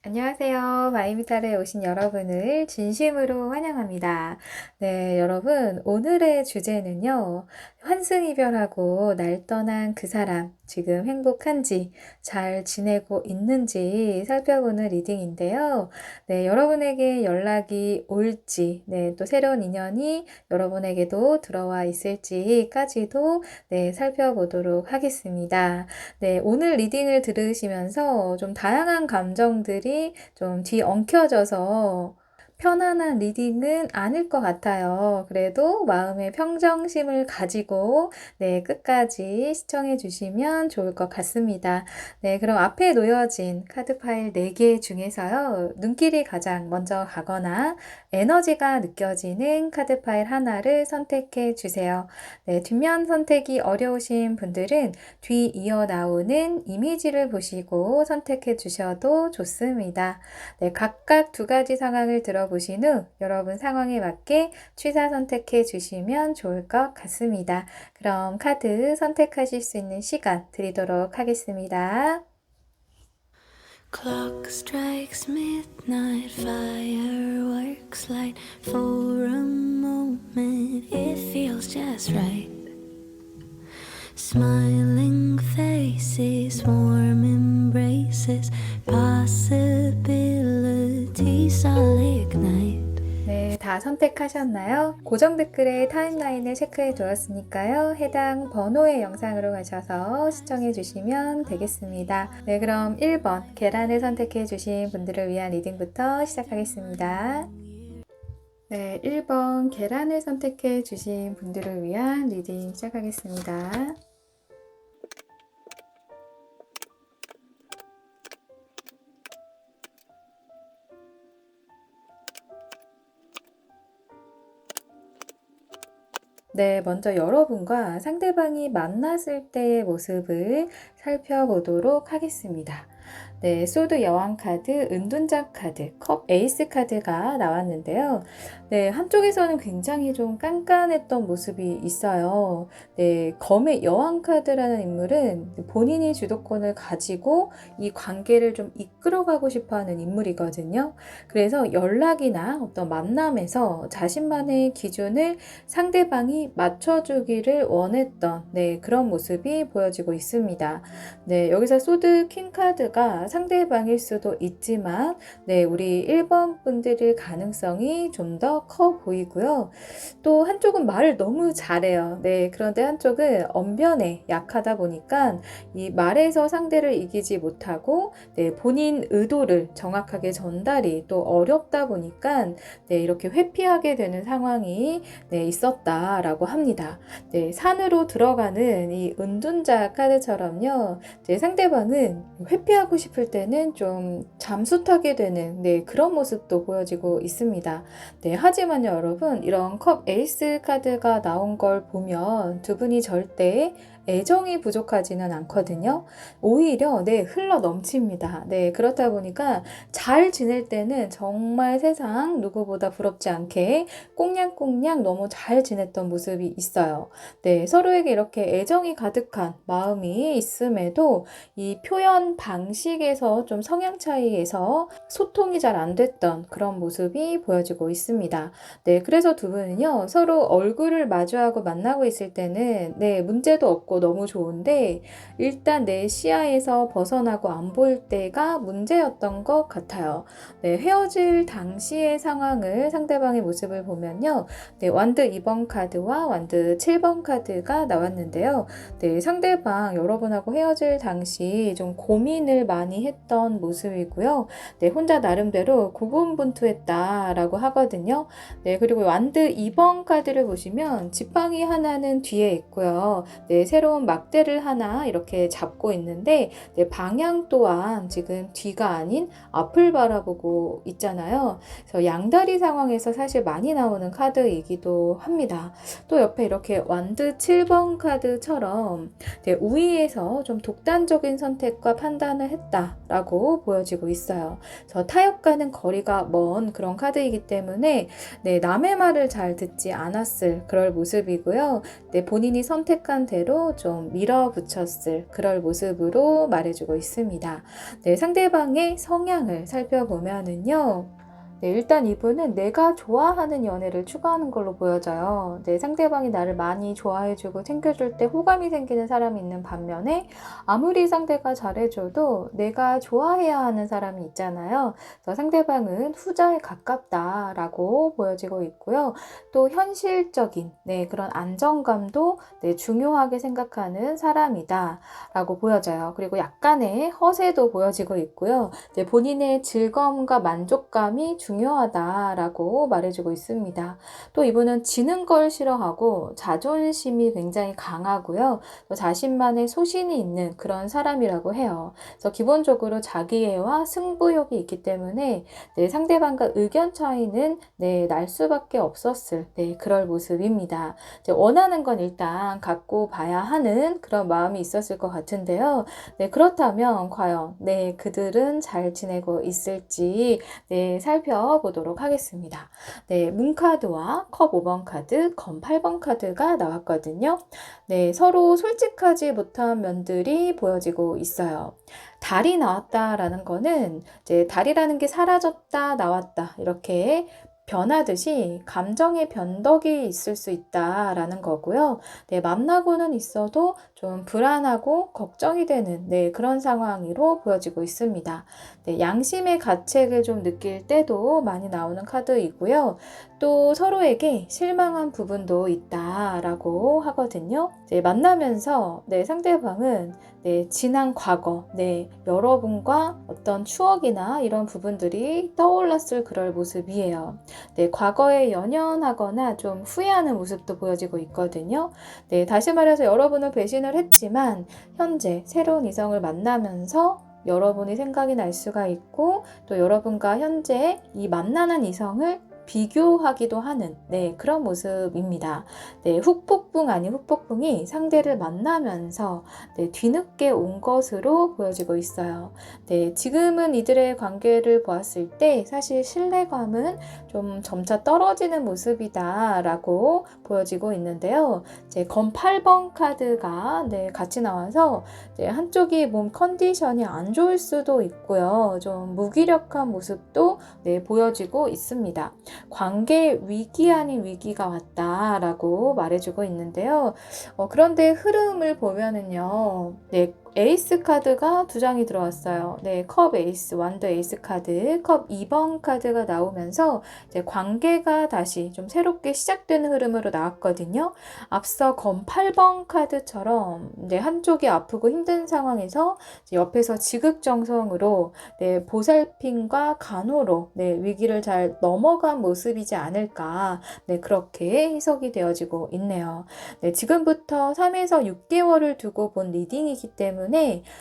안녕하세요. 마이미탈에 오신 여러분을 진심으로 환영합니다. 네, 여러분, 오늘의 주제는요, 환승이별하고 날 떠난 그 사람, 지금 행복한지, 잘 지내고 있는지 살펴보는 리딩인데요. 네, 여러분에게 연락이 올지, 네, 또 새로운 인연이 여러분에게도 들어와 있을지까지도 네, 살펴보도록 하겠습니다. 네, 오늘 리딩을 들으시면서 좀 다양한 감정들이 좀 뒤엉켜져서 편안한 리딩은 아닐 것 같아요. 그래도 마음의 평정심을 가지고 네, 끝까지 시청해 주시면 좋을 것 같습니다. 네, 그럼 앞에 놓여진 카드 파일 4개 중에서요. 눈길이 가장 먼저 가거나 에너지가 느껴지는 카드 파일 하나를 선택해 주세요. 네, 뒷면 선택이 어려우신 분들은 뒤 이어 나오는 이미지를 보시고 선택해 주셔도 좋습니다. 네, 각각 2가지 상황을 들어보신 후 여러분 상황에 맞게 취사 선택해 주시면 좋을 것 같습니다. 그럼 카드 선택하실 수 있는 시간 드리도록 하겠습니다. Clock strikes midnight, fireworks light. For a moment, it feels just right. Smiling faces, warm embraces, possibilities all ignite. 네, 다 선택하셨나요? 고정 댓글에 타임라인을 체크해 두었으니까요. 해당 번호의 영상으로 가셔서 시청해 주시면 되겠습니다. 네, 그럼 1번 계란을 선택해 주신 분들을 위한 리딩부터 시작하겠습니다. 네, 1번 계란을 선택해 주신 분들을 위한 리딩 시작하겠습니다. 네, 먼저 여러분과 상대방이 만났을 때의 모습을 살펴보도록 하겠습니다. 네, 소드 여왕 카드, 은둔자 카드, 컵 에이스 카드가 나왔는데요. 네, 한쪽에서는 굉장히 좀 깐깐했던 모습이 있어요. 네, 검의 여왕 카드라는 인물은 본인이 주도권을 가지고 이 관계를 좀 이끌어가고 싶어 하는 인물이거든요. 그래서 연락이나 어떤 만남에서 자신만의 기준을 상대방이 맞춰주기를 원했던 네, 그런 모습이 보여지고 있습니다. 네, 여기서 소드 킹 카드가 상대방일 수도 있지만 네, 우리 1번 분들일 가능성이 좀 더 커 보이고요. 또 한쪽은 말을 너무 잘해요. 네, 그런데 한쪽은 언변에 약하다 보니까 이 말에서 상대를 이기지 못하고 네, 본인 의도를 정확하게 전달이 또 어렵다 보니까 네, 이렇게 회피하게 되는 상황이 네, 있었다라고 합니다. 네, 산으로 들어가는 이 은둔자 카드처럼요. 제 상대방은 회피하고 싶을 때는 좀 잠수타게 되는 네, 그런 모습도 보여지고 있습니다. 네, 하지만 여러분 이런 컵 에이스 카드가 나온 걸 보면 두 분이 절대 애정이 부족하지는 않거든요. 오히려 네, 흘러 넘칩니다. 네, 그렇다 보니까 잘 지낼 때는 정말 세상 누구보다 부럽지 않게 꽁냥꽁냥 너무 잘 지냈던 모습이 있어요. 네, 서로에게 이렇게 애정이 가득한 마음이 있음에도 이 표현 방식에서 좀 성향 차이에서 소통이 잘 안 됐던 그런 모습이 보여지고 있습니다. 네, 그래서 두 분은요, 서로 얼굴을 마주하고 만나고 있을 때는 네, 문제도 없고 너무 좋은데 일단 내 시야에서 벗어나고 안 보일 때가 문제였던 것 같아요. 네, 헤어질 당시의 상황을 상대방의 모습을 보면요. 네, 완드 2번 카드와 완드 7번 카드가 나왔는데요. 네, 상대방 여러분하고 헤어질 당시 좀 고민을 많이 했던 모습이고요. 네, 혼자 나름대로 고군분투했다라고 하거든요. 네, 그리고 완드 2번 카드를 보시면 지팡이 하나는 뒤에 있고요. 네, 새로운 막대를 하나 이렇게 잡고 있는데 네, 방향 또한 지금 뒤가 아닌 앞을 바라보고 있잖아요. 그래서 양다리 상황에서 사실 많이 나오는 카드이기도 합니다. 또 옆에 이렇게 완드 7번 카드처럼 네, 우위에서 좀 독단적인 선택과 판단을 했다라고 보여지고 있어요. 저 타협과는 거리가 먼 그런 카드이기 때문에 네, 남의 말을 잘 듣지 않았을 그럴 모습이고요. 네, 본인이 선택한 대로 상대방도 좀 밀어붙였을 그럴 모습으로 말해주고 있습니다. 네, 상대방의 성향을 살펴보면은요. 네, 일단 이분은 내가 좋아하는 연애를 추구하는 걸로 보여져요. 네, 상대방이 나를 많이 좋아해주고 챙겨줄 때 호감이 생기는 사람이 있는 반면에 아무리 상대가 잘해줘도 내가 좋아해야 하는 사람이 있잖아요. 그래서 상대방은 후자에 가깝다라고 보여지고 있고요. 또 현실적인 그런 안정감도 중요하게 생각하는 사람이다라고 보여져요. 그리고 약간의 허세도 보여지고 있고요. 본인의 즐거움과 만족감이 중요하다라고 말해주고 있습니다. 또 이분은 지는 걸 싫어하고 자존심이 굉장히 강하고요. 또 자신만의 소신이 있는 그런 사람이라고 해요. 그래서 기본적으로 자기애와 승부욕이 있기 때문에 상대방과 의견 차이는 날 수밖에 없었을 그럴 모습입니다. 원하는 건 일단 갖고 봐야 하는 그런 마음이 있었을 것 같은데요. 그렇다면 과연 그들은 잘 지내고 있을지 살펴보도록 하겠습니다. 문카드와 컵 5번 카드, 검 8번 카드가 나왔거든요. 서로 솔직하지 못한 면들이 보여지고 있어요. 달이 나왔다라는 거는 달이라는 게 사라졌다, 나왔다 이렇게 변하듯이 감정의 변덕이 있을 수 있다라는 거고요. 만나고는 있어도 좀 불안하고 걱정이 되는 그런 상황으로 보여지고 있습니다. 양심의 가책을 좀 느낄 때도 많이 나오는 카드이고요. 또 서로에게 실망한 부분도 있다라고 하거든요. 만나면서 상대방은 지난 과거, 여러분과 어떤 추억이나 이런 부분들이 떠올랐을 그럴 모습이에요. 과거에 연연하거나 좀 후회하는 모습도 보여지고 있거든요. 다시 말해서 여러분을 배신을 했지만 현재 새로운 이성을 만나면서 여러분이 생각이 날 수가 있고 또 여러분과 현재 이 만나는 이성을 비교하기도 하는 그런 모습입니다. 훅폭풍 아닌 훅폭풍이 상대를 만나면서 뒤늦게 온 것으로 보여지고 있어요. 지금은 이들의 관계를 보았을 때 사실 신뢰감은 좀 점차 떨어지는 모습이다 라고 보여지고 있는데요. 검 8번 카드가 같이 나와서 한쪽이 몸 컨디션이 안 좋을 수도 있고요. 좀 무기력한 모습도 보여지고 있습니다. 관계 위기 아닌 위기가 왔다라고 말해주고 있는데요. 그런데 흐름을 보면은요. 에이스 카드가 2장이 들어왔어요. 컵 에이스, 완드 에이스 카드, 컵 2번 카드가 나오면서 관계가 다시 좀 새롭게 시작되는 흐름으로 나왔거든요. 앞서 검 8번 카드처럼 한쪽이 아프고 힘든 상황에서 옆에서 지극정성으로 보살핌과 간호로 위기를 잘 넘어간 모습이지 않을까 그렇게 해석이 되어지고 있네요. 지금부터 3에서 6개월을 두고 본 리딩이기 때문에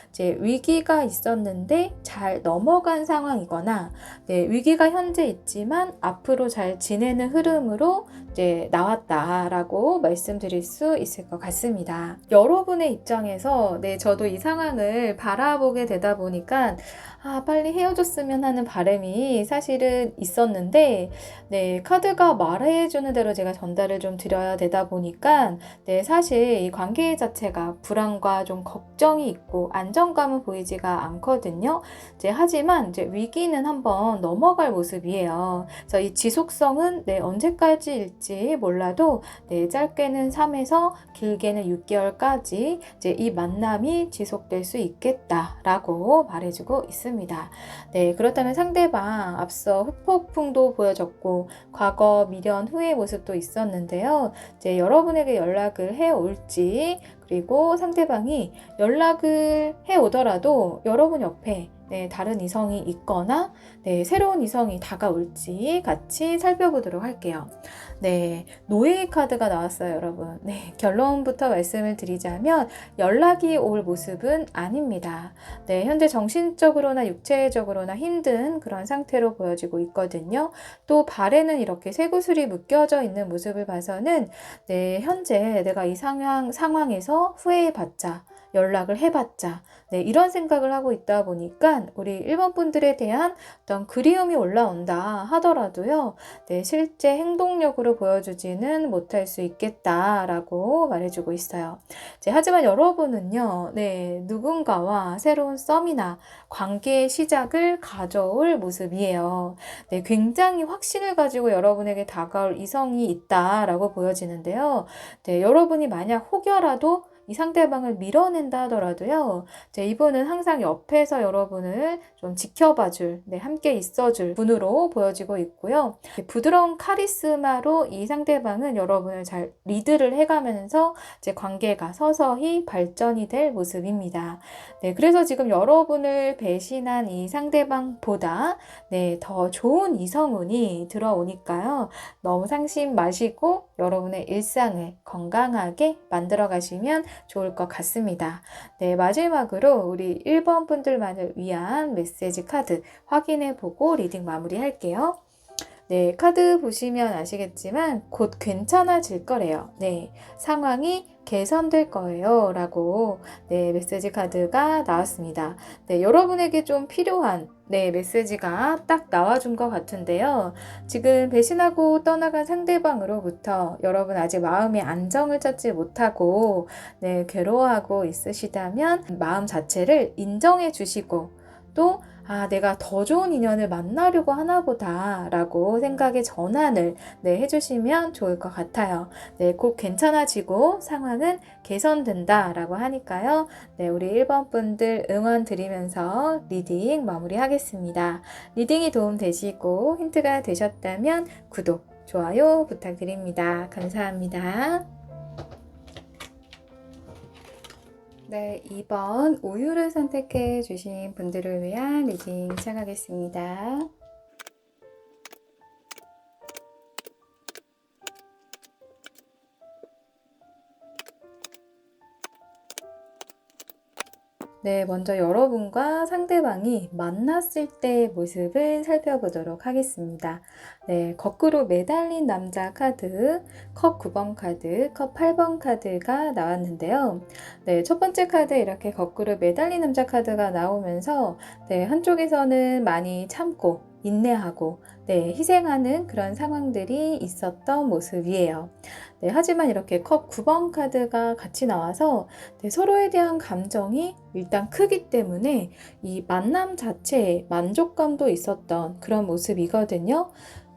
이제 위기가 있었는데 잘 넘어간 상황이거나 위기가 현재 있지만 앞으로 잘 지내는 흐름으로 이제 나왔다라고 말씀드릴 수 있을 것 같습니다. 여러분의 입장에서 저도 이 상황을 바라보게 되다 보니까 빨리 헤어졌으면 하는 바람이 사실은 있었는데 카드가 말해주는 대로 제가 전달을 좀 드려야 되다 보니까 사실 이 관계 자체가 불안과 좀 걱정이 있고 안정감은 보이지가 않거든요. 하지만 위기는 한번 넘어갈 모습이에요. 그래서 이 지속성은 언제까지일지 몰라도 짧게는 3에서 길게는 6개월까지 이 만남이 지속될 수 있겠다라고 말해주고 있습니다. 그렇다면 상대방 앞서 후폭풍도 보여졌고 과거 미련 후의 모습도 있었는데요. 여러분에게 연락을 해올지 그리고 상대방이 연락을 해오더라도 여러분 옆에 다른 이성이 있거나 새로운 이성이 다가올지 같이 살펴보도록 할게요. 노예의 카드가 나왔어요, 여러분. 결론부터 말씀을 드리자면 연락이 올 모습은 아닙니다. 현재 정신적으로나 육체적으로나 힘든 그런 상태로 보여지고 있거든요. 또 발에는 이렇게 쇠구슬이 묶여져 있는 모습을 봐서는 현재 내가 이 상황에서 후회해봤자 연락을 해봤자 네, 이런 생각을 하고 있다 보니까 우리 1번 분들에 대한 어떤 그리움이 올라온다 하더라도요. 네, 실제 행동력으로 보여주지는 못할 수 있겠다라고 말해주고 있어요. 하지만 여러분은요, 네, 누군가와 새로운 썸이나 관계의 시작을 가져올 모습이에요. 네, 굉장히 확신을 가지고 여러분에게 다가올 이성이 있다라고 보여지는데요. 네, 여러분이 만약 혹여라도 이 상대방을 밀어낸다 하더라도요. 이분은 항상 옆에서 여러분을 좀 지켜봐줄, 네, 함께 있어줄 분으로 보여지고 있고요. 부드러운 카리스마로 이 상대방은 여러분을 잘 리드를 해가면서 관계가 서서히 발전이 될 모습입니다. 네, 그래서 지금 여러분을 배신한 이 상대방보다 네, 더 좋은 이성운이 들어오니까요. 너무 상심 마시고 여러분의 일상을 건강하게 만들어 가시면 좋을 것 같습니다. 네, 마지막으로 우리 1번 분들만을 위한 메시지 카드 확인해 보고 리딩 마무리 할게요. 네, 카드 보시면 아시겠지만 곧 괜찮아질 거래요. 네, 상황이 개선될 거예요. 라고 네, 메시지 카드가 나왔습니다. 네, 여러분에게 좀 필요한 네, 메시지가 딱 나와준 것 같은데요. 지금 배신하고 떠나간 상대방으로부터 여러분 아직 마음의 안정을 찾지 못하고 네, 괴로워하고 있으시다면 마음 자체를 인정해 주시고 또 내가 더 좋은 인연을 만나려고 하나 보다 라고 생각의 전환을 네, 해주시면 좋을 것 같아요. 네, 곧 괜찮아지고 상황은 개선된다 라고 하니까요. 네, 우리 1번 분들 응원 드리면서 리딩 마무리 하겠습니다. 리딩이 도움되시고 힌트가 되셨다면 구독, 좋아요 부탁드립니다. 감사합니다. 네, 2번 우유를 선택해 주신 분들을 위한 리딩 시작하겠습니다. 네, 먼저 여러분과 상대방이 만났을 때의 모습을 살펴보도록 하겠습니다. 네, 거꾸로 매달린 남자 카드, 컵 9번 카드, 컵 8번 카드가 나왔는데요. 네, 첫 번째 카드 이렇게 거꾸로 매달린 남자 카드가 나오면서 네, 한쪽에서는 많이 참고 인내하고 네, 희생하는 그런 상황들이 있었던 모습이에요. 네, 하지만 이렇게 컵 9번 카드가 같이 나와서 네, 서로에 대한 감정이 일단 크기 때문에 이 만남 자체에 만족감도 있었던 그런 모습이거든요.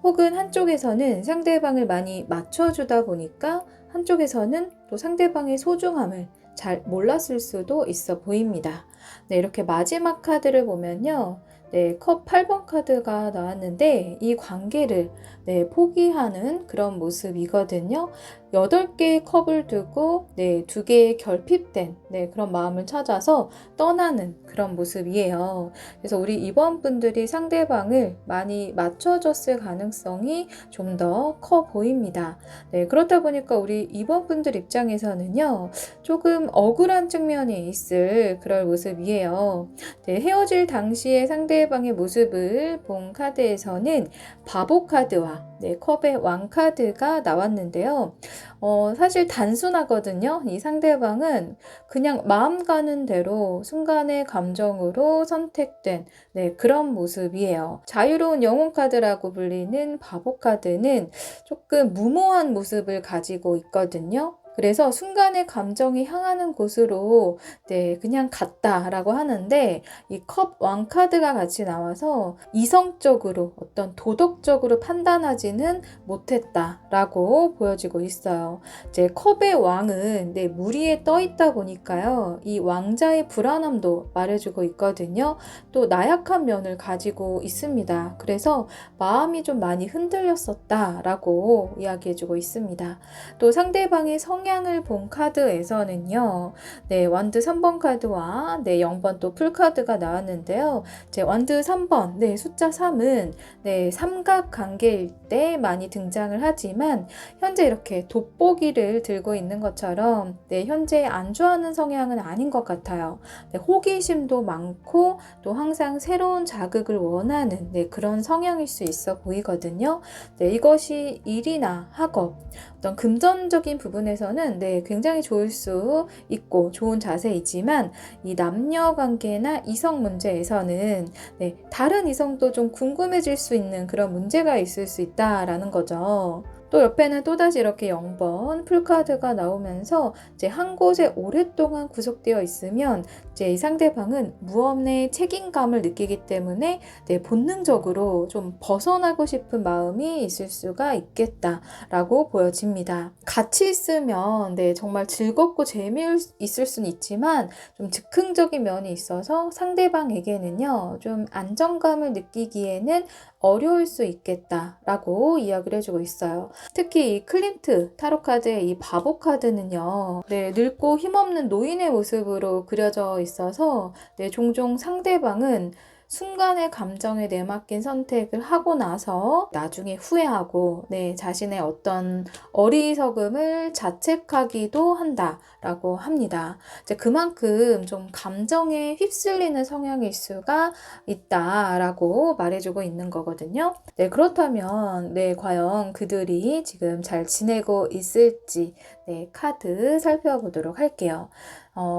혹은 한쪽에서는 상대방을 많이 맞춰주다 보니까 한쪽에서는 또 상대방의 소중함을 잘 몰랐을 수도 있어 보입니다. 네, 이렇게 마지막 카드를 보면요. 네, 컵 8번 카드가 나왔는데 이 관계를 네, 포기하는 그런 모습이거든요. 8개의 컵을 두고 네, 2개의 결핍된 네, 그런 마음을 찾아서 떠나는 그런 모습이에요. 그래서 우리 2번 분들이 상대방을 많이 맞춰줬을 가능성이 좀 더 커 보입니다. 네, 그렇다 보니까 우리 2번 분들 입장에서는요. 조금 억울한 측면이 있을 그럴 모습이에요. 네, 헤어질 당시의 상대방의 모습을 본 카드에서는 바보 카드와 네, 컵의 왕 카드가 나왔는데요. 사실 단순하거든요. 이 상대방은 그냥 마음 가는 대로 순간의 감정으로 선택된 네, 그런 모습이에요. 자유로운 영혼 카드라고 불리는 바보 카드는 조금 무모한 모습을 가지고 있거든요. 그래서 순간의 감정이 향하는 곳으로 네, 그냥 갔다라고 하는데 이 컵 왕 카드가 같이 나와서 이성적으로 어떤 도덕적으로 판단하지는 못했다라고 보여지고 있어요. 컵의 왕은 네, 물 위에 떠 있다 보니까요. 이 왕자의 불안함도 말해주고 있거든요. 또 나약한 면을 가지고 있습니다. 그래서 마음이 좀 많이 흔들렸었다라고 이야기해주고 있습니다. 또 상대방의 성향을 본 카드에서는요. 네, 완드 3번 카드와 네, 0번 또 풀카드가 나왔는데요. 완드 3번, 네, 숫자 3은 네, 삼각관계일 때 많이 등장을 하지만 현재 이렇게 돋보기를 들고 있는 것처럼 네, 현재 안주하는 성향은 아닌 것 같아요. 네, 호기심도 많고 또 항상 새로운 자극을 원하는 네, 그런 성향일 수 있어 보이거든요. 네, 이것이 일이나 학업, 어떤 금전적인 부분에서는 관계에서는 네, 굉장히 좋을 수 있고 좋은 자세이지만 이 남녀 관계나 이성 문제에서는 네, 다른 이성도 좀 궁금해질 수 있는 그런 문제가 있을 수 있다라는 거죠. 또 옆에는 또다시 이렇게 0번 풀카드가 나오면서 이제 한 곳에 오랫동안 구속되어 있으면 이제 이 상대방은 무언의 책임감을 느끼기 때문에 네, 본능적으로 좀 벗어나고 싶은 마음이 있을 수가 있겠다라고 보여집니다. 같이 있으면 네, 정말 즐겁고 재미있을 수는 있지만 좀 즉흥적인 면이 있어서 상대방에게는요, 좀 안정감을 느끼기에는 어려울 수 있겠다라고 이야기를 해주고 있어요. 특히 이 클림트 타로 카드의 이 바보 카드는요, 네, 늙고 힘없는 노인의 모습으로 그려져 있어서 네, 종종 상대방은 순간의 감정에 내맡긴 선택을 하고 나서 나중에 후회하고 네, 자신의 어떤 어리석음을 자책하기도 한다라고 합니다. 이제 그만큼 좀 감정에 휩쓸리는 성향일 수가 있다라고 말해주고 있는 거거든요. 네, 그렇다면 네, 과연 그들이 지금 잘 지내고 있을지 네, 카드 살펴보도록 할게요.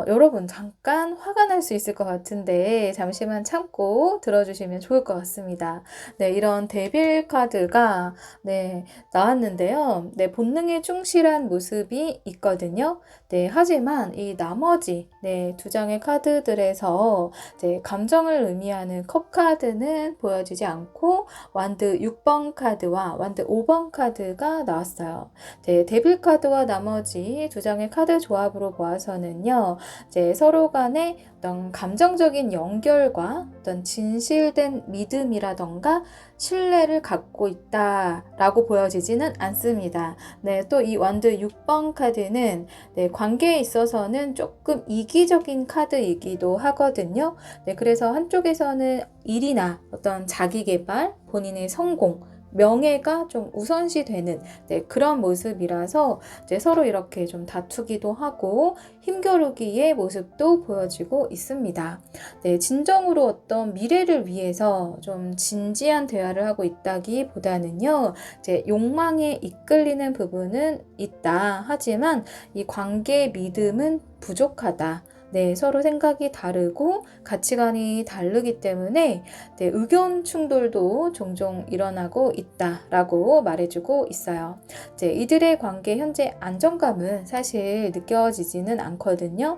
여러분 잠깐 화가 날 수 있을 것 같은데 잠시만 참고 들어주시면 좋을 것 같습니다. 네, 이런 데빌 카드가 네, 나왔는데요. 네, 본능에 충실한 모습이 있거든요. 네, 하지만 이 나머지 네, 두 장의 카드들에서 이제 감정을 의미하는 컵 카드는 보여지지 않고 완드 6번 카드와 완드 5번 카드가 나왔어요. 네, 데빌 카드와 나머지 두 장의 카드 조합으로 보아서는요. 이제 서로 간의 어떤 감정적인 연결과 어떤 진실된 믿음이라던가 신뢰를 갖고 있다라고 보여지지는 않습니다. 네, 또 이 완드 6번 카드는 네, 관계에 있어서는 조금 이기적인 카드이기도 하거든요. 네, 그래서 한쪽에서는 일이나 어떤 자기 개발, 본인의 성공, 명예가 좀 우선시 되는 네, 그런 모습이라서 이제 서로 이렇게 좀 다투기도 하고 힘겨루기의 모습도 보여지고 있습니다. 네, 진정으로 어떤 미래를 위해서 좀 진지한 대화를 하고 있다기보다는요, 이제 욕망에 이끌리는 부분은 있다. 하지만 이 관계의 믿음은 부족하다. 네, 서로 생각이 다르고 가치관이 다르기 때문에 네, 의견 충돌도 종종 일어나고 있다라고 말해주고 있어요. 이제 이들의 관계 현재 안정감은 사실 느껴지지는 않거든요.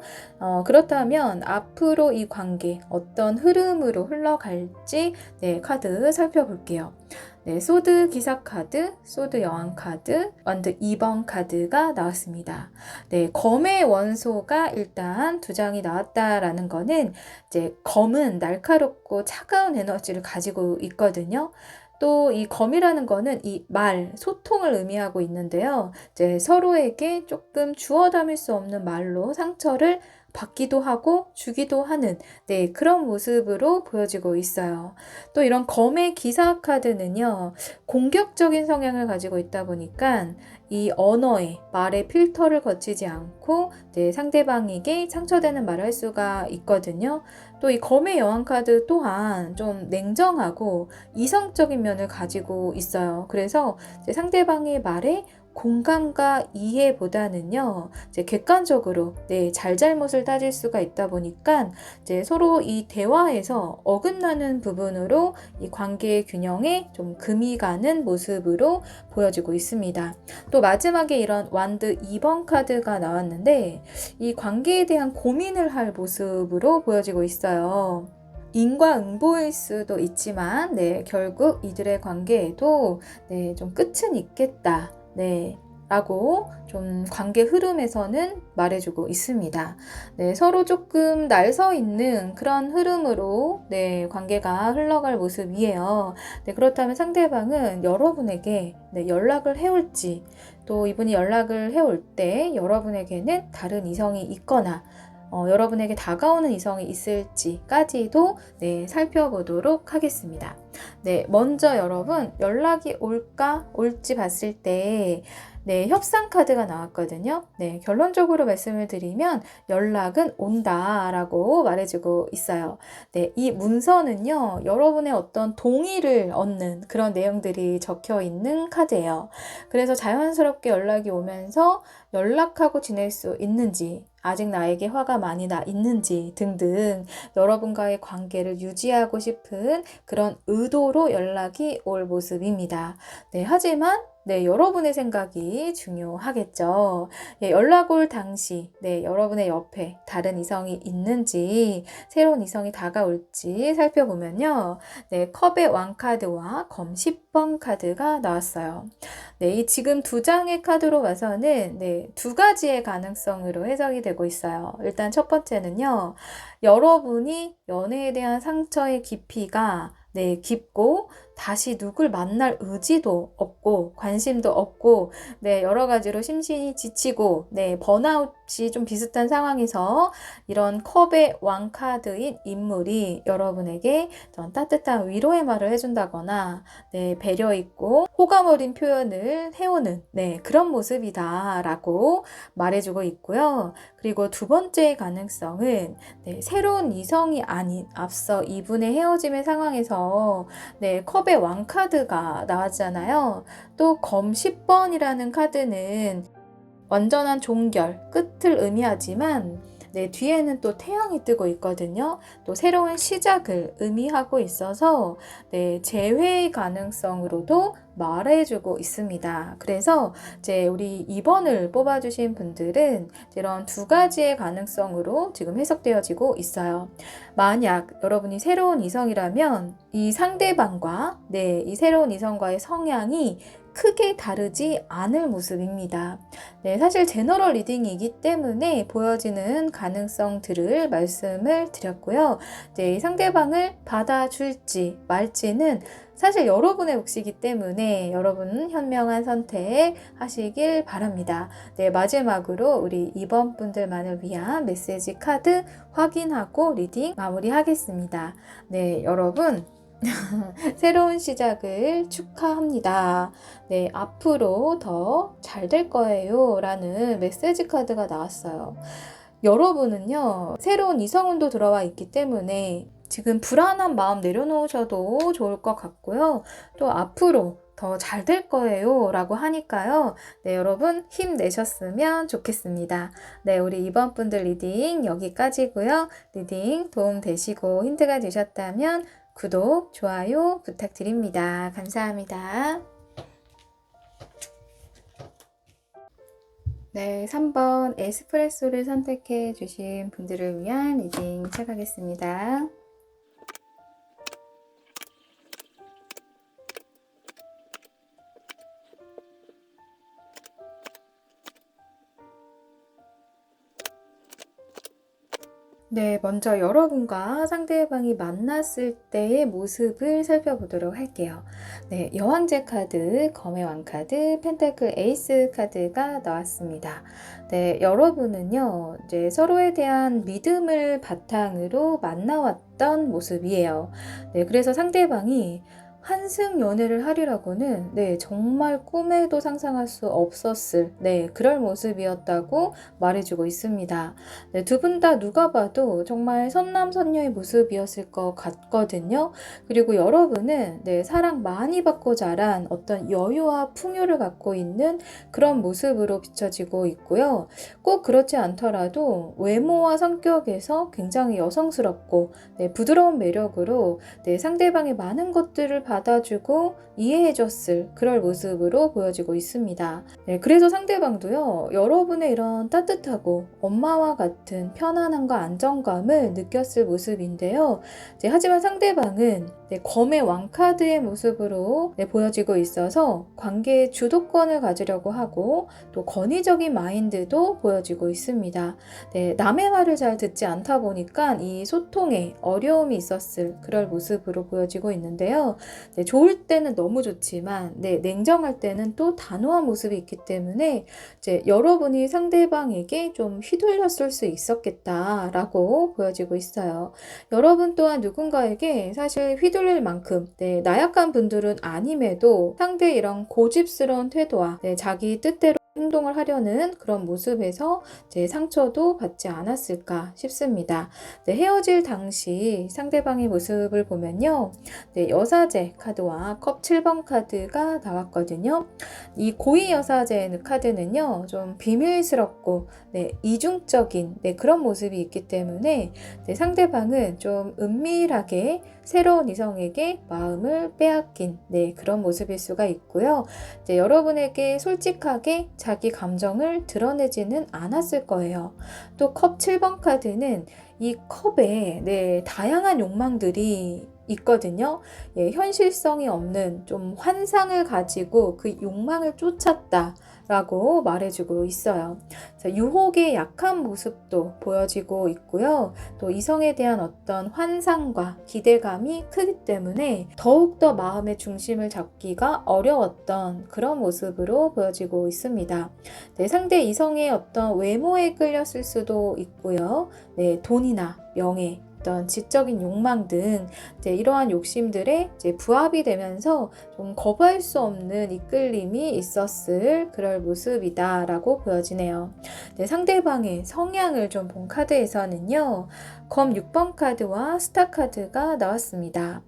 그렇다면 앞으로 이 관계 어떤 흐름으로 흘러갈지 네, 카드 살펴볼게요. 네, 소드 기사 카드, 소드 여왕 카드, 완드 2번 카드가 나왔습니다. 네, 검의 원소가 일단 두 장이 나왔다라는 거는 이제 검은 날카롭고 차가운 에너지를 가지고 있거든요. 또 이 검이라는 거는 이 말, 소통을 의미하고 있는데요. 이제 서로에게 조금 주워 담을 수 없는 말로 상처를 받기도 하고 주기도 하는 네, 그런 모습으로 보여지고 있어요. 또 이런 검의 기사 카드는요, 공격적인 성향을 가지고 있다 보니까 이 언어에 말의 필터를 거치지 않고 네, 상대방에게 상처되는 말을 할 수가 있거든요. 또 이 검의 여왕 카드 또한 좀 냉정하고 이성적인 면을 가지고 있어요. 그래서 이제 상대방의 말에 공감과 이해보다는요, 이제 객관적으로 네, 잘잘못을 따질 수가 있다 보니까 이제 서로 이 대화에서 어긋나는 부분으로 이 관계의 균형에 좀 금이 가는 모습으로 보여지고 있습니다. 또 마지막에 이런 완드 2번 카드가 나왔는데 이 관계에 대한 고민을 할 모습으로 보여지고 있어요. 인과응보일 수도 있지만 네, 결국 이들의 관계에도 네, 좀 끝은 있겠다. 네, 라고 좀 관계 흐름에서는 말해주고 있습니다. 네, 서로 조금 날서 있는 그런 흐름으로 네, 관계가 흘러갈 모습이에요. 네, 그렇다면 상대방은 여러분에게 네, 연락을 해올지, 또 이분이 연락을 해올 때 여러분에게는 다른 이성이 있거나 여러분에게 다가오는 이성이 있을지까지도 네, 살펴보도록 하겠습니다. 네, 먼저 여러분 연락이 올까 올지 봤을 때 네, 협상 카드가 나왔거든요. 네, 결론적으로 말씀을 드리면 연락은 온다라고 말해주고 있어요. 네, 이 문서는요, 여러분의 어떤 동의를 얻는 그런 내용들이 적혀 있는 카드예요. 그래서 자연스럽게 연락이 오면서 연락하고 지낼 수 있는지, 아직 나에게 화가 많이 나 있는지 등등 여러분과의 관계를 유지하고 싶은 그런 의도로 연락이 올 모습입니다. 네, 하지만 네, 여러분의 생각이 중요하겠죠. 예, 연락 올 당시, 네, 여러분의 옆에 다른 이성이 있는지, 새로운 이성이 다가올지 살펴보면요. 네, 컵의 왕카드와 검 10번 카드가 나왔어요. 네, 이 지금 두 장의 카드로 봐서는 네, 두 가지의 가능성으로 해석이 되고 있어요. 일단 첫 번째는요. 여러분이 연애에 대한 상처의 깊이가 네, 깊고 다시 누굴 만날 의지도 없고 관심도 없고 네, 여러 가지로 심신이 지치고 네, 번아웃이 좀 비슷한 상황에서 이런 컵의 왕카드인 인물이 여러분에게 좀 따뜻한 위로의 말을 해준다거나 네, 배려 있고 호감 어린 표현을 해오는 네, 그런 모습이다라고 말해주고 있고요. 그리고 두 번째 가능성은 네, 새로운 이성이 아닌 앞서 이분의 헤어짐의 상황에서 네, 컵의 왕카드가 나왔잖아요. 또 검 10번이라는 카드는 완전한 종결, 끝을 의미하지만 네, 뒤에는 또 태양이 뜨고 있거든요. 또 새로운 시작을 의미하고 있어서 네, 재회의 가능성으로도 말해주고 있습니다. 그래서 이제 우리 2번을 뽑아주신 분들은 이런 두 가지의 가능성으로 지금 해석되어지고 있어요. 만약 여러분이 새로운 이성이라면 이 상대방과 네, 이 새로운 이성과의 성향이 크게 다르지 않을 모습입니다. 네, 사실 제너럴 리딩이기 때문에 보여지는 가능성들을 말씀을 드렸고요. 이 상대방을 받아줄지 말지는 사실 여러분의 몫이기 때문에 여러분은 현명한 선택 하시길 바랍니다. 네, 마지막으로 우리 2번 분들만을 위한 메시지 카드 확인하고 리딩 마무리하겠습니다. 네, 여러분. 새로운 시작을 축하합니다. 네, 앞으로 더 잘 될 거예요. 라는 메시지 카드가 나왔어요. 여러분은요, 새로운 이성운도 들어와 있기 때문에 지금 불안한 마음 내려놓으셔도 좋을 것 같고요. 또 앞으로 더 잘 될 거예요. 라고 하니까요. 네, 여러분 힘내셨으면 좋겠습니다. 네, 우리 이번 분들 리딩 여기까지고요. 리딩 도움 되시고 힌트가 되셨다면 구독, 좋아요 부탁드립니다. 감사합니다. 네, 3번 에스프레소를 선택해 주신 분들을 위한 리딩 시작하겠습니다. 네, 먼저 여러분과 상대방이 만났을 때의 모습을 살펴보도록 할게요. 네, 여왕제 카드, 검의 왕 카드, 펜타클 에이스 카드가 나왔습니다. 네, 여러분은요, 이제 서로에 대한 믿음을 바탕으로 만나왔던 모습이에요. 네, 그래서 상대방이 환승 연애를 하리라고는 네, 정말 꿈에도 상상할 수 없었을 네, 그럴 모습이었다고 말해주고 있습니다. 네, 두 분 다 누가 봐도 정말 선남선녀의 모습이었을 것 같거든요. 그리고 여러분은 네, 사랑 많이 받고 자란 어떤 여유와 풍요를 갖고 있는 그런 모습으로 비춰지고 있고요. 꼭 그렇지 않더라도 외모와 성격에서 굉장히 여성스럽고 네, 부드러운 매력으로 네, 상대방의 많은 것들을 받아주고 이해해줬을 그럴 모습으로 보여지고 있습니다. 네, 그래서 상대방도요, 여러분의 이런 따뜻하고 엄마와 같은 편안함과 안정감을 느꼈을 모습인데요. 하지만 상대방은 네, 검의 왕카드의 모습으로 네, 보여지고 있어서 관계의 주도권을 가지려고 하고 또 권위적인 마인드도 보여지고 있습니다. 네, 남의 말을 잘 듣지 않다 보니까 이 소통에 어려움이 있었을 그럴 모습으로 보여지고 있는데요. 네, 좋을 때는 너무 좋지만 네, 냉정할 때는 또 단호한 모습이 있기 때문에 이제 여러분이 상대방에게 좀 휘둘렸을 수 있었겠다라고 보여지고 있어요. 여러분 또한 누군가에게 사실 휘둘릴 만큼 나약한 분들은 아님에도 상대의 이런 고집스러운 태도와 자기 뜻대로 행동을 하려는 그런 모습에서 상처도 받지 않았을까 싶습니다. 헤어질 당시 상대방의 모습을 보면요. 여사제 카드와 컵 7번 카드가 나왔거든요. 이 고위 여사제 카드는요. 좀 비밀스럽고 이중적인 그런 모습이 있기 때문에 상대방은 좀 은밀하게 새로운 이성에게 마음을 빼앗긴 그런 모습일 수가 있고요. 여러분에게 솔직하게 자기 감정을 드러내지는 않았을 거예요. 또 컵 7번 카드는 이 컵에 다양한 욕망들이 있거든요. 현실성이 없는 좀 환상을 가지고 그 욕망을 쫓았다 라고 말해주고 있어요. 유혹의 약한 모습도 보여지고 있고요. 또 이성에 대한 어떤 환상과 기대감이 크기 때문에 더욱더 마음의 중심을 잡기가 어려웠던 그런 모습으로 보여지고 있습니다. 상대 이성의 어떤 외모에 끌렸을 수도 있고요. 돈이나 명예, 어떤 지적인 욕망 등 이러한 욕심들에 부합이 되면서 좀 거부할 수 없는 이끌림이 있었을 그럴 모습이다라고 보여지네요. 상대방의 성향을 좀 본 카드에서는요. 검 6번 카드와 스타 카드가 나왔습니다.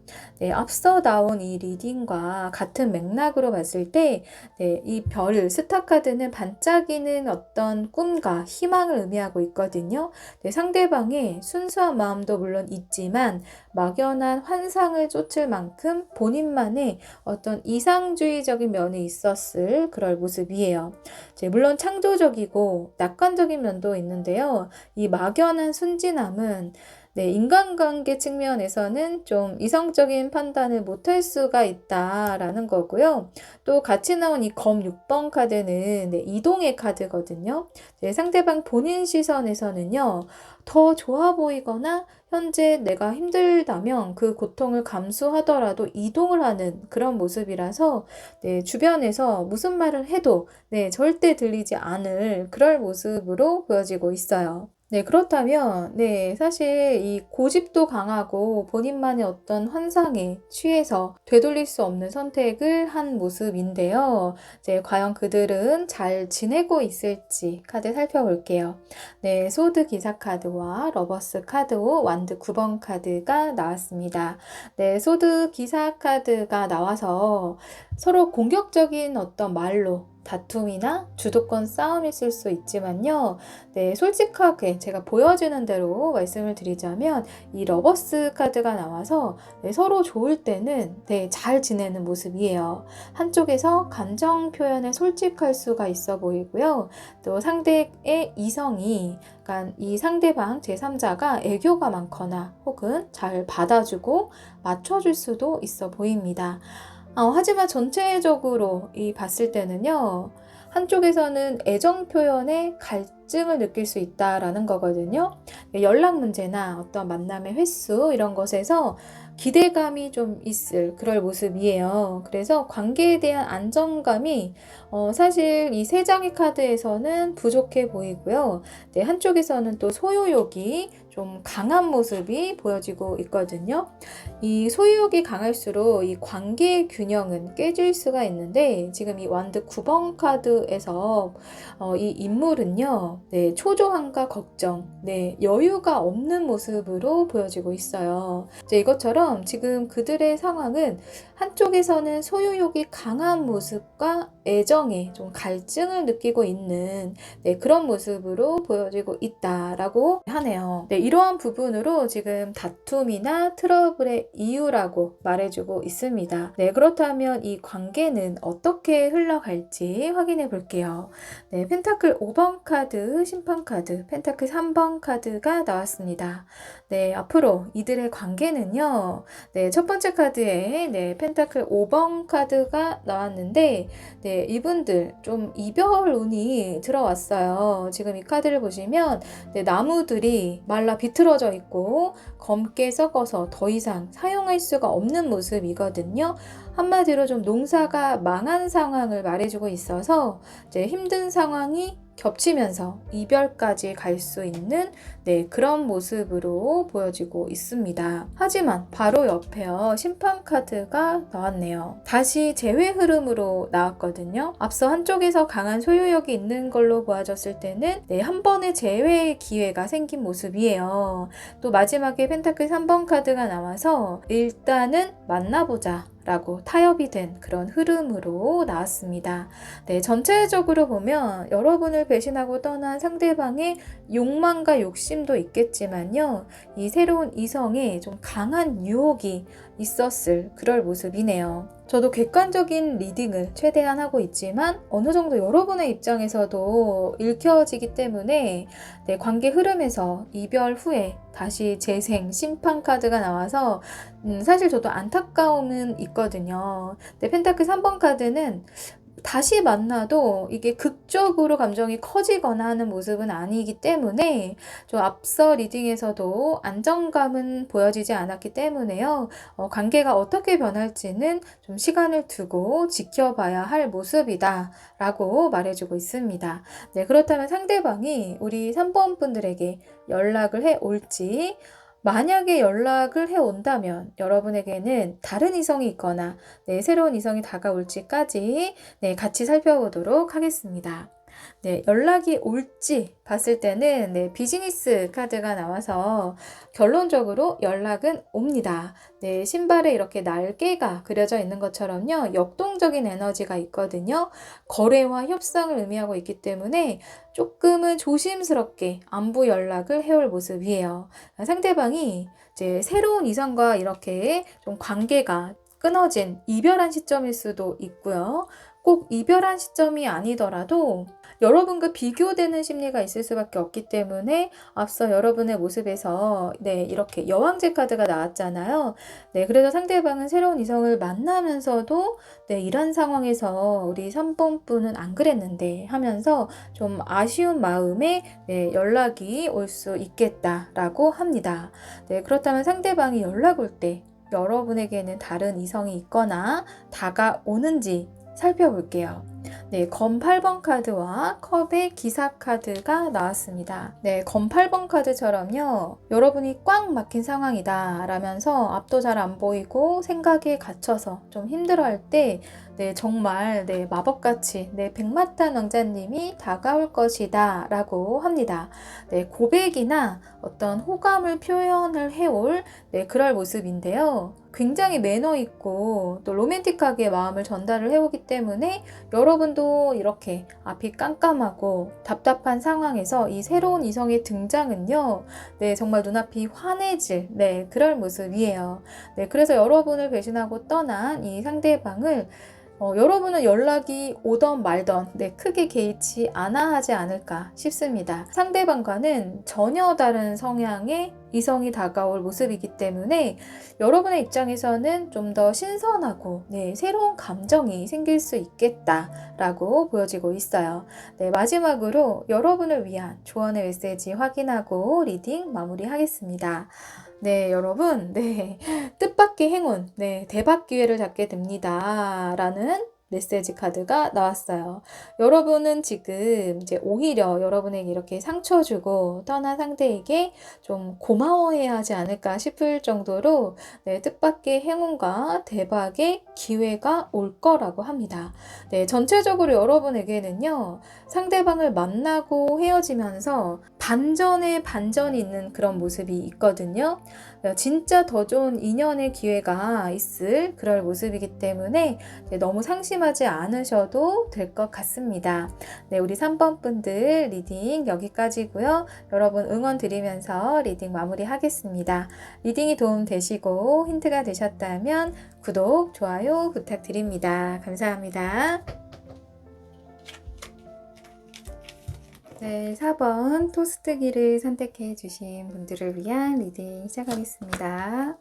앞서 나온 이 리딩과 같은 맥락으로 봤을 때 이 별, 스타 카드는 반짝이는 어떤 꿈과 희망을 의미하고 있거든요. 상대방의 순수한 마음도 물론 있지만 막연한 환상을 쫓을 만큼 본인만의 어떤 이상주의적인 면이 있었을 그럴 모습이에요. 물론 창조적이고 낙관적인 면도 있는데요. 이 막연한 순진함은 인간관계 측면에서는 좀 이성적인 판단을 못할 수가 있다라는 거고요. 또 같이 나온 이 검 6번 카드는 이동의 카드거든요. 상대방 본인 시선에서는요. 더 좋아 보이거나 현재 내가 힘들다면 그 고통을 감수하더라도 이동을 하는 그런 모습이라서 주변에서 무슨 말을 해도 절대 들리지 않을 그럴 모습으로 보여지고 있어요. 그렇다면, 사실 이 고집도 강하고 본인만의 어떤 환상에 취해서 되돌릴 수 없는 선택을 한 모습인데요. 과연 그들은 잘 지내고 있을지 카드 살펴볼게요. 소드 기사 카드와 러버스 카드, 완드 9번 카드가 나왔습니다. 소드 기사 카드가 나와서 서로 공격적인 어떤 말로 다툼이나 주도권 싸움이 있을 수 있지만요. 솔직하게 제가 보여지는 대로 말씀을 드리자면 이 러버스 카드가 나와서 서로 좋을 때는 잘 지내는 모습이에요. 한쪽에서 감정 표현에 솔직할 수가 있어 보이고요. 또 상대의 이성이 그러니까 이 상대방 제3자가 애교가 많거나 혹은 잘 받아주고 맞춰줄 수도 있어 보입니다. 하지만 전체적으로 봤을 때는요. 한쪽에서는 애정 표현에 갈증을 느낄 수 있다라는 거거든요. 연락 문제나 어떤 만남의 횟수 이런 것에서 기대감이 좀 있을 그럴 모습이에요. 그래서 관계에 대한 안정감이 사실 이 세 장의 카드에서는 부족해 보이고요. 한쪽에서는 또 소유욕이 좀 강한 모습이 보여지고 있거든요. 이 소유욕이 강할수록 이 관계의 균형은 깨질 수가 있는데 지금 이 완드 9번 카드에서 이 인물은요. 초조함과 걱정, 여유가 없는 모습으로 보여지고 있어요. 이것처럼 지금 그들의 상황은 한쪽에서는 소유욕이 강한 모습과 애정에 좀 갈증을 느끼고 있는 그런 모습으로 보여지고 있다라고 하네요. 이러한 부분으로 지금 다툼이나 트러블의 이유라고 말해주고 있습니다. 그렇다면 이 관계는 어떻게 흘러갈지 확인해 볼게요. 펜타클 5번 카드, 심판 카드, 펜타클 3번 카드가 나왔습니다. 앞으로 이들의 관계는요. 첫 번째 카드에 펜타클 5번 카드가 나왔는데 이분들 좀 이별 운이 들어왔어요. 지금 이 카드를 보시면 나무들이 말라 비틀어져 있고 검게 썩어서 더 이상 사용할 수가 없는 모습이거든요. 한마디로 좀 농사가 망한 상황을 말해주고 있어서 힘든 상황이 겹치면서 이별까지 갈 수 있는 그런 모습으로 보여지고 있습니다. 하지만 바로 옆에요. 심판 카드가 나왔네요. 다시 재회 흐름으로 나왔거든요. 앞서 한쪽에서 강한 소유욕이 있는 걸로 보아졌을 때는 한 번의 재회의 기회가 생긴 모습이에요. 또 마지막에 펜타클 3번 카드가 나와서 일단은 만나보자 라고 타협이 된 그런 흐름으로 나왔습니다. 전체적으로 보면 여러분을 배신하고 떠난 상대방의 욕망과 욕심도 있겠지만요. 이 새로운 이성에 좀 강한 유혹이 있었을 그럴 모습이네요. 저도 객관적인 리딩을 최대한 하고 있지만 어느 정도 여러분의 입장에서도 읽혀지기 때문에 관계 흐름에서 이별 후에 다시 재생, 심판 카드가 나와서 사실 저도 안타까움은 있거든요. 펜타클 3번 카드는 다시 만나도 이게 극적으로 감정이 커지거나 하는 모습은 아니기 때문에 좀 앞서 리딩에서도 안정감은 보여지지 않았기 때문에요. 관계가 어떻게 변할지는 좀 시간을 두고 지켜봐야 할 모습이다 라고 말해주고 있습니다. 그렇다면 상대방이 우리 3번 분들에게 연락을 해 올지, 만약에 연락을 해온다면 여러분에게는 다른 이성이 있거나 새로운 이성이 다가올지까지 같이 살펴보도록 하겠습니다. 연락이 올지 봤을 때는 비즈니스 카드가 나와서 결론적으로 연락은 옵니다. 신발에 이렇게 날개가 그려져 있는 것처럼요. 역동적인 에너지가 있거든요. 거래와 협상을 의미하고 있기 때문에 조금은 조심스럽게 안부 연락을 해올 모습이에요. 상대방이 이제 새로운 이성과 이렇게 좀 관계가 끊어진 이별한 시점일 수도 있고요. 꼭 이별한 시점이 아니더라도 여러분과 비교되는 심리가 있을 수밖에 없기 때문에 앞서 여러분의 모습에서 이렇게 여왕제 카드가 나왔잖아요. 그래서 상대방은 새로운 이성을 만나면서도 이런 상황에서 우리 3번 분은 안 그랬는데 하면서 좀 아쉬운 마음에 연락이 올 수 있겠다라고 합니다. 그렇다면 상대방이 연락 올 때 여러분에게는 다른 이성이 있거나 다가오는지 살펴볼게요. 검 8번 카드와 컵의 기사 카드가 나왔습니다. 검 8번 카드처럼요. 여러분이 꽉 막힌 상황이다 라면서 앞도 잘 안 보이고 생각에 갇혀서 좀 힘들어할 때 정말 마법같이 백마탄 왕자님이 다가올 것이다 라고 합니다. 고백이나 어떤 호감을 표현을 해올 그럴 모습인데요. 굉장히 매너 있고 또 로맨틱하게 마음을 전달을 해오기 때문에 여러분도 이렇게 앞이 깜깜하고 답답한 상황에서 이 새로운 이성의 등장은요, 정말 눈앞이 환해질 그럴 모습이에요. 그래서 여러분을 배신하고 떠난 이 상대방을 여러분은 연락이 오던 말던 크게 개의치 않아 하지 않을까 싶습니다. 상대방과는 전혀 다른 성향의 이성이 다가올 모습이기 때문에 여러분의 입장에서는 좀 더 신선하고 새로운 감정이 생길 수 있겠다라고 보여지고 있어요. 마지막으로 여러분을 위한 조언의 메시지 확인하고 리딩 마무리하겠습니다. 여러분, 뜻밖의 행운, 대박 기회를 잡게 됩니다. 라는 메시지 카드가 나왔어요. 여러분은 지금 이제 오히려 여러분에게 이렇게 상처 주고 떠난 상대에게 좀 고마워해야 하지 않을까 싶을 정도로 뜻밖의 행운과 대박의 기회가 올 거라고 합니다. 전체적으로 여러분에게는요, 상대방을 만나고 헤어지면서 반전에 반전이 있는 그런 모습이 있거든요. 진짜 더 좋은 인연의 기회가 있을 그럴 모습이기 때문에 너무 상심하지 않으셔도 될 것 같습니다. 우리 3번 분들 리딩 여기까지고요. 여러분 응원 드리면서 리딩 마무리하겠습니다. 리딩이 도움 되시고 힌트가 되셨다면 구독, 좋아요 부탁드립니다. 감사합니다. 4번 토스트기를 선택해 주신 분들을 위한 리딩 시작하겠습니다.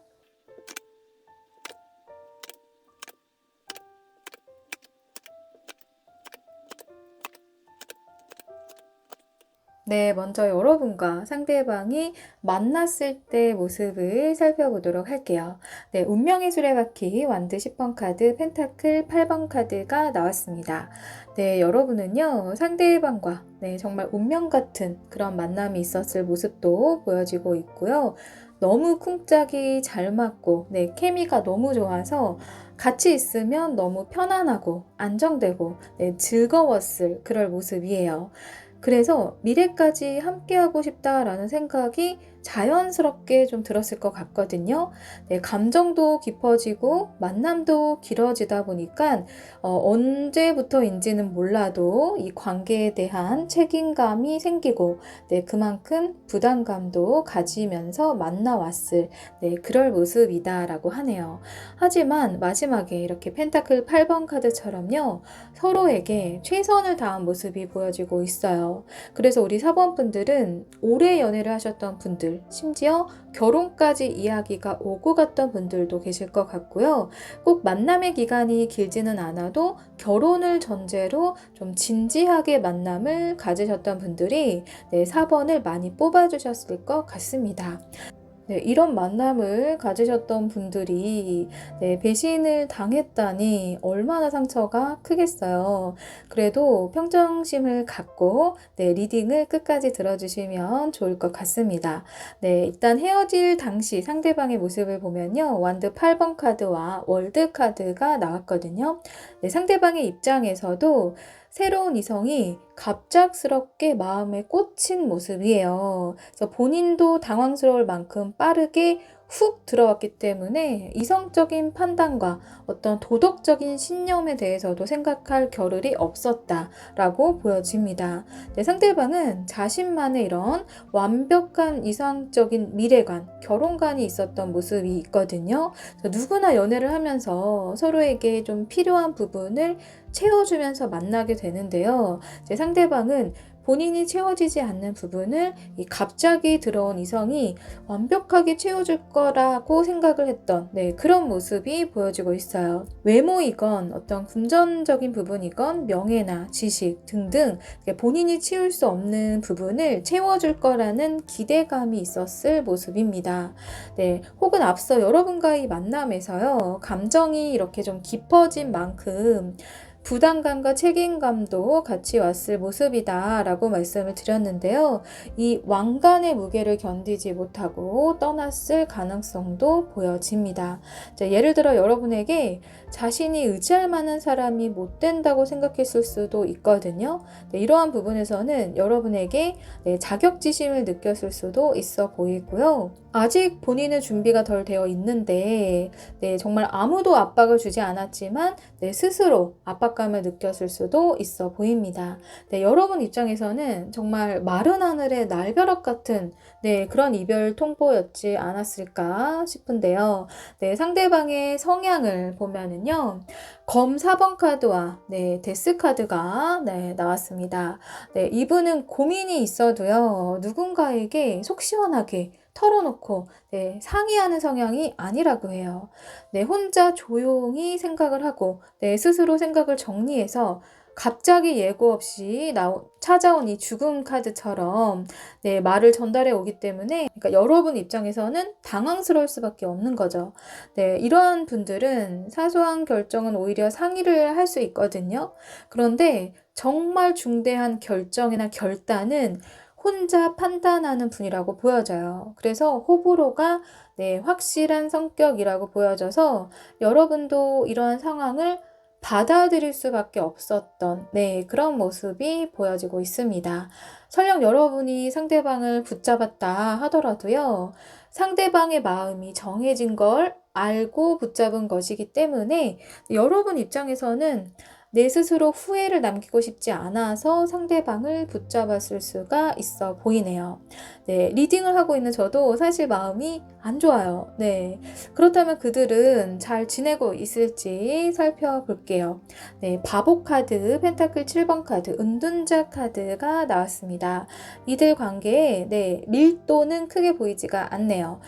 네, 먼저 여러분과 상대방이 만났을 때 모습을 살펴보도록 할게요. 네, 운명의 수레바퀴, 완드 10번 카드, 펜타클 8번 카드가 나왔습니다. 네, 여러분은요, 상대방과 정말 운명 같은 그런 만남이 있었을 모습도 보여지고 있고요. 너무 쿵짝이 잘 맞고, 케미가 너무 좋아서 같이 있으면 너무 편안하고 안정되고, 즐거웠을 그럴 모습이에요. 그래서 미래까지 함께하고 싶다라는 생각이 자연스럽게 좀 들었을 것 같거든요. 네, 감정도 깊어지고 만남도 길어지다 보니까 언제부터인지는 몰라도 이 관계에 대한 책임감이 생기고 그만큼 부담감도 가지면서 만나왔을 그럴 모습이다라고 하네요. 하지만 마지막에 이렇게 펜타클 8번 카드처럼요. 서로에게 최선을 다한 모습이 보여지고 있어요. 그래서 우리 4번 분들은 오래 연애를 하셨던 분들, 심지어 결혼까지 이야기가 오고 갔던 분들도 계실 것 같고요. 꼭 만남의 기간이 길지는 않아도 결혼을 전제로 좀 진지하게 만남을 가지셨던 분들이 4번을 많이 뽑아주셨을 것 같습니다. 네, 이런 만남을 가지셨던 분들이 배신을 당했다니 얼마나 상처가 크겠어요. 그래도 평정심을 갖고 리딩을 끝까지 들어주시면 좋을 것 같습니다. 네, 일단 헤어질 당시 상대방의 모습을 보면요. 완드 8번 카드와 월드 카드가 나왔거든요. 네, 상대방의 입장에서도 새로운 이성이 갑작스럽게 마음에 꽂힌 모습이에요. 그래서 본인도 당황스러울 만큼 빠르게 훅 들어왔기 때문에 이성적인 판단과 어떤 도덕적인 신념에 대해서도 생각할 겨를이 없었다라고 보여집니다. 상대방은 자신만의 이런 완벽한 이상적인 미래관, 결혼관이 있었던 모습이 있거든요. 누구나 연애를 하면서 서로에게 좀 필요한 부분을 채워주면서 만나게 되는데요. 상대방은 본인이 채워지지 않는 부분을 이 갑자기 들어온 이성이 완벽하게 채워줄 거라고 생각을 했던 그런 모습이 보여지고 있어요. 외모이건 어떤 금전적인 부분이건 명예나 지식 등등 본인이 채울 수 없는 부분을 채워줄 거라는 기대감이 있었을 모습입니다. 혹은 앞서 여러분과의 만남에서요, 감정이 이렇게 좀 깊어진 만큼 부담감과 책임감도 같이 왔을 모습이다 라고 말씀을 드렸는데요. 이 왕관의 무게를 견디지 못하고 떠났을 가능성도 보여집니다. 예를 들어 여러분에게 자신이 의지할 만한 사람이 못 된다고 생각했을 수도 있거든요. 이러한 부분에서는 여러분에게 자격지심을 느꼈을 수도 있어 보이고요. 아직 본인의 준비가 덜 되어 있는데 정말 아무도 압박을 주지 않았지만 스스로 압박감을 느꼈을 수도 있어 보입니다. 여러분 입장에서는 정말 마른 하늘의 날벼락 같은 그런 이별 통보였지 않았을까 싶은데요. 상대방의 성향을 보면은요. 검 4번 카드와 데스 카드가 나왔습니다. 이분은 고민이 있어도요. 누군가에게 속 시원하게 털어놓고 상의하는 성향이 아니라고 해요. 혼자 조용히 생각을 하고 스스로 생각을 정리해서 갑자기 예고 없이 찾아온 이 죽음 카드처럼 말을 전달해 오기 때문에 그러니까 여러분 입장에서는 당황스러울 수밖에 없는 거죠. 이러한 분들은 사소한 결정은 오히려 상의를 할 수 있거든요. 그런데 정말 중대한 결정이나 결단은 혼자 판단하는 분이라고 보여져요. 그래서 호불호가 확실한 성격이라고 보여져서 여러분도 이러한 상황을 받아들일 수밖에 없었던 그런 모습이 보여지고 있습니다. 설령 여러분이 상대방을 붙잡았다 하더라도요. 상대방의 마음이 정해진 걸 알고 붙잡은 것이기 때문에 여러분 입장에서는 내 스스로 후회를 남기고 싶지 않아서 상대방을 붙잡았을 수가 있어 보이네요. 리딩을 하고 있는 저도 사실 마음이 안 좋아요. 그렇다면 그들은 잘 지내고 있을지 살펴볼게요. 바보 카드, 펜타클 7번 카드, 은둔자 카드가 나왔습니다. 이들 관계에 밀도는 크게 보이지가 않네요.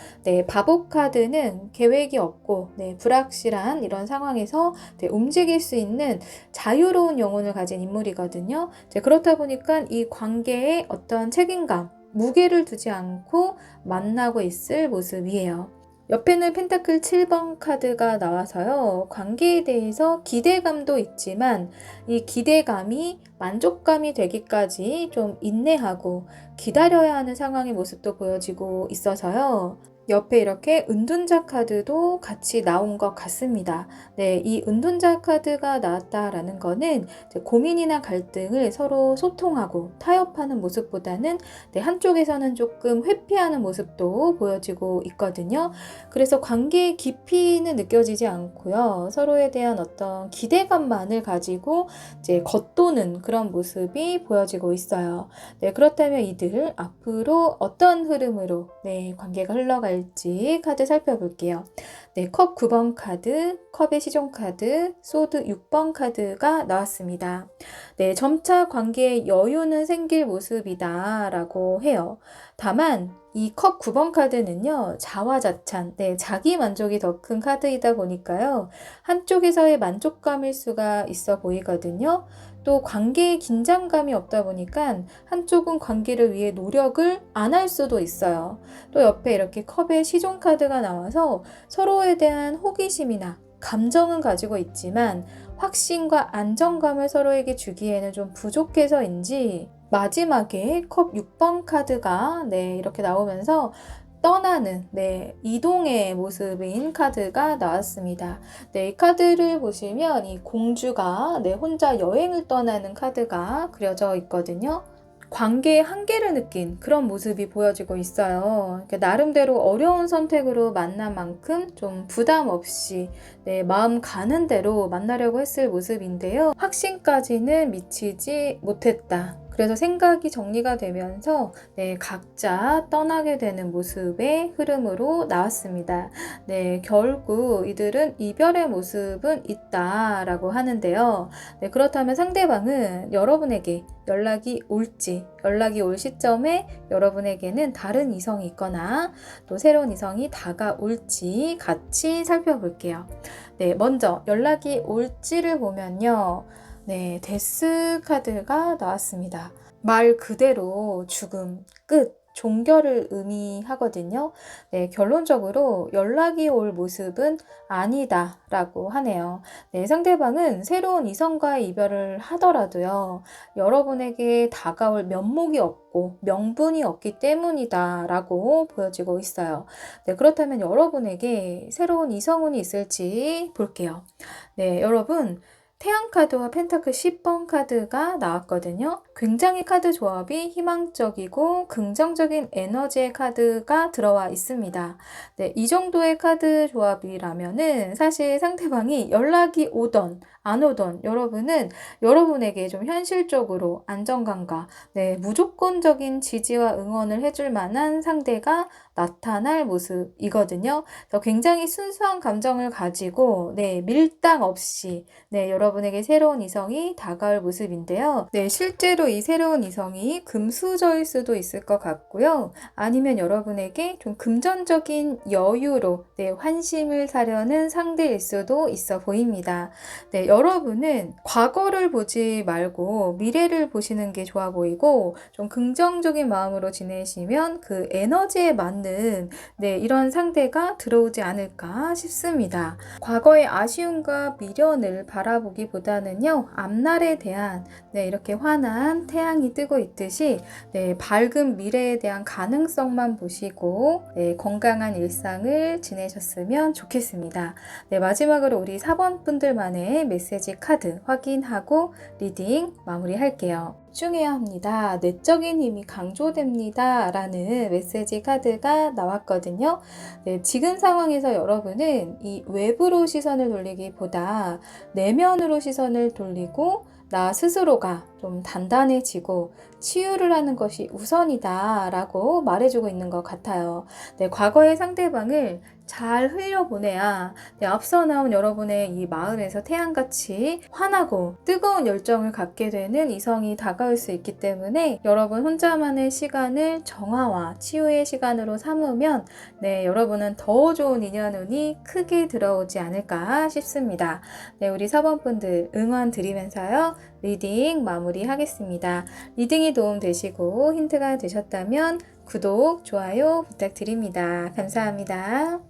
바보 카드는 계획이 없고 불확실한 이런 상황에서 움직일 수 있는 자유로운 영혼을 가진 인물이거든요. 이제 그렇다 보니까 이 관계에 어떤 책임감, 무게를 두지 않고 만나고 있을 모습이에요. 옆에는 펜타클 7번 카드가 나와서요. 관계에 대해서 기대감도 있지만 이 기대감이 만족감이 되기까지 좀 인내하고 기다려야 하는 상황의 모습도 보여지고 있어서요. 옆에 이렇게 은둔자 카드도 같이 나온 것 같습니다. 네, 이 은둔자 카드가 나왔다라는 거는 이제 고민이나 갈등을 서로 소통하고 타협하는 모습보다는 네, 한쪽에서는 조금 회피하는 모습도 보여지고 있거든요. 그래서 관계의 깊이는 느껴지지 않고요. 서로에 대한 어떤 기대감만을 가지고 이제 겉도는 그런 모습이 보여지고 있어요. 네, 그렇다면 이들 앞으로 어떤 흐름으로 네, 관계가 흘러갈지 카드 살펴볼게요. 네, 컵 9번 카드, 컵의 시종 카드, 소드 6번 카드가 나왔습니다. 네, 점차 관계에 여유는 생길 모습이다 라고 해요. 다만 이 컵 9번 카드는요, 자화자찬, 네, 자기 만족이 더 큰 카드이다 보니까요, 한쪽에서의 만족감일 수가 있어 보이거든요. 또 관계에 긴장감이 없다 보니까 한쪽은 관계를 위해 노력을 안 할 수도 있어요. 또 옆에 이렇게 컵의 시종 카드가 나와서 서로에 대한 호기심이나 감정은 가지고 있지만 확신과 안정감을 서로에게 주기에는 좀 부족해서인지 마지막에 컵 6번 카드가 네, 이렇게 나오면서 떠나는 이동의 모습인 카드가 나왔습니다. 네, 이 카드를 보시면 이 공주가 혼자 여행을 떠나는 카드가 그려져 있거든요. 관계의 한계를 느낀 그런 모습이 보여지고 있어요. 나름대로 어려운 선택으로 만난 만큼 좀 부담 없이 마음 가는 대로 만나려고 했을 모습인데요. 확신까지는 미치지 못했다. 그래서 생각이 정리가 되면서 각자 떠나게 되는 모습의 흐름으로 나왔습니다. 결국 이들은 이별의 모습은 있다라고 하는데요. 그렇다면 상대방은 여러분에게 연락이 올지, 연락이 올 시점에 여러분에게는 다른 이성이 있거나 또 새로운 이성이 다가올지 같이 살펴볼게요. 먼저 연락이 올지를 보면요. 데스 카드가 나왔습니다. 말 그대로 죽음, 끝, 종결을 의미하거든요. 결론적으로 연락이 올 모습은 아니다 라고 하네요. 상대방은 새로운 이성과의 이별을 하더라도요. 여러분에게 다가올 면목이 없고 명분이 없기 때문이다 라고 보여지고 있어요. 그렇다면 여러분에게 새로운 이성운이 있을지 볼게요. 여러분 태양 카드와 펜타클 10번 카드가 나왔거든요. 굉장히 카드 조합이 희망적이고 긍정적인 에너지의 카드가 들어와 있습니다. 이 정도의 카드 조합이라면은 사실 상대방이 연락이 오던 안 오던 여러분은 여러분에게 좀 현실적으로 안정감과 무조건적인 지지와 응원을 해줄 만한 상대가 나타날 모습이거든요. 그래서 굉장히 순수한 감정을 가지고 밀당 없이 여러분에게 새로운 이성이 다가올 모습인데요. 실제로 이 새로운 이성이 금수저일 수도 있을 것 같고요. 아니면 여러분에게 좀 금전적인 여유로 환심을 사려는 상대일 수도 있어 보입니다. 여러분은 과거를 보지 말고 미래를 보시는 게 좋아 보이고 좀 긍정적인 마음으로 지내시면 그 에너지에 맞는 이런 상대가 들어오지 않을까 싶습니다. 과거의 아쉬움과 미련을 바라보기보다는요. 앞날에 대한 이렇게 환한 태양이 뜨고 있듯이 밝은 미래에 대한 가능성만 보시고 건강한 일상을 지내셨으면 좋겠습니다. 마지막으로 우리 4번 분들만의 메시지 카드 확인하고 리딩 마무리할게요. 집중해야 합니다. 내적인 힘이 강조됩니다. 라는 메시지 카드가 나왔거든요. 지금 상황에서 여러분은 이 외부로 시선을 돌리기보다 내면으로 시선을 돌리고 나 스스로가 좀 단단해지고 치유를 하는 것이 우선이다 라고 말해주고 있는 것 같아요. 과거의 상대방을 잘 흘려보내야 앞서 나온 여러분의 이 마음에서 태양같이 환하고 뜨거운 열정을 갖게 되는 이성이 다가 다가올 수 있기 때문에 여러분 혼자만의 시간을 정화와 치유의 시간으로 삼으면 네, 여러분은 더 좋은 인연운이 크게 들어오지 않을까 싶습니다. 네, 우리 사번분들 응원 드리면서요. 리딩 마무리하겠습니다. 리딩이 도움되시고 힌트가 되셨다면 구독, 좋아요 부탁드립니다. 감사합니다.